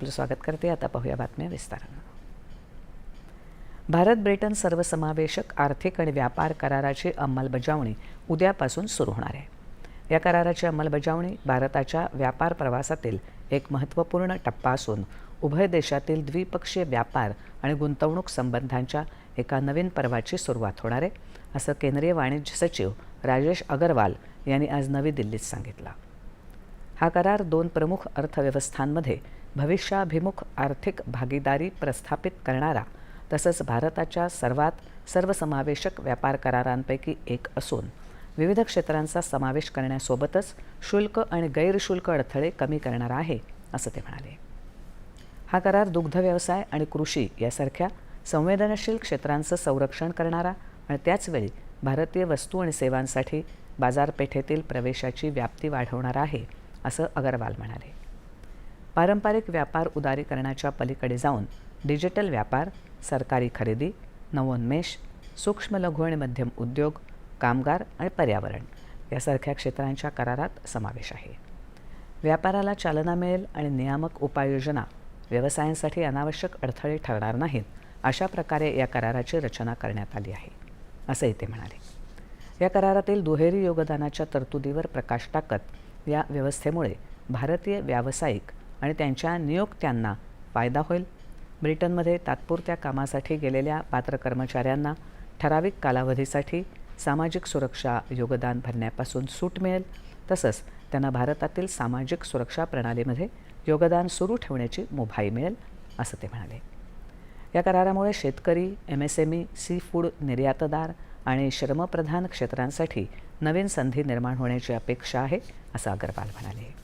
आपलं स्वागत करते. आता पाहूया बातम्या विस्तारानं. भारत ब्रिटन सर्वसमावेशक आर्थिक आणि व्यापार कराराची अंमलबजावणी उद्यापासून सुरू होणार आहे. या कराराची अंमलबजावणी भारताच्या व्यापार प्रवासातील एक महत्त्वपूर्ण टप्पा असून उभय देशातील द्विपक्षीय व्यापार आणि गुंतवणूक संबंधांच्या एका नवीन पर्वाची सुरुवात होणार आहे, असं केंद्रीय वाणिज्य सचिव राजेश अगरवाल यांनी आज नवी दिल्लीत सांगितलं. हा करार दोन प्रमुख अर्थव्यवस्थांमध्ये भविष्याभिमुख आर्थिक भागीदारी प्रस्थापित करणारा तसंच भारताच्या सर्वसमावेशक व्यापार करारांपैकी एक असून विविध क्षेत्रांचा समावेश करण्यासोबतच शुल्क आणि गैरशुल्क अडथळे कमी करणारा आहे, असं ते म्हणाले. हा करार दुग्ध व्यवसाय आणि कृषी यासारख्या संवेदनशील क्षेत्रांचं संरक्षण करणारा आणि त्याचवेळी भारतीय वस्तू आणि सेवांसाठी बाजारपेठेतील प्रवेशाची व्याप्ती वाढवणारा आहे, असं अगरवाल म्हणाले. पारंपरिक व्यापार उदारीकरणाच्या पलीकडे जाऊन डिजिटल व्यापार, सरकारी खरेदी, नवोन्मेष, सूक्ष्म लघु आणि मध्यम उद्योग, कामगार आणि पर्यावरण यासारख्या क्षेत्रांच्या करारात समावेश आहे. व्यापाराला चालना मिळेल आणि नियामक उपाययोजना व्यवसायांसाठी अनावश्यक अडथळे ठरणार नाहीत, अशा प्रकारे या कराराची रचना करण्यात आली आहे, असंही ते म्हणाले. या करारातील दुहेरी योगदानाच्या तरतुदीवर प्रकाश टाकत या व्यवस्थेमुळे भारतीय व्यावसायिक आणि त्यांच्या नियोक्त्यांना फायदा होईल. ब्रिटनमध्ये तात्पुरत्या कामासाठी गेलेल्या पात्र कर्मचाऱ्यांना ठराविक कालावधीसाठी सामाजिक सुरक्षा योगदान भरण्यापासून सूट मिळेल. तसंच त्यांना भारतातील सामाजिक सुरक्षा प्रणालीमध्ये योगदान सुरू ठेवण्याची मुभाई मिळेल, असं ते म्हणाले. या करारामुळे शेतकरी, MSME, सी फूड निर्यातदार आणि श्रमप्रधान क्षेत्रांसाठी नवीन संधी निर्माण होण्याची अपेक्षा आहे, असं अगरवाल म्हणाले.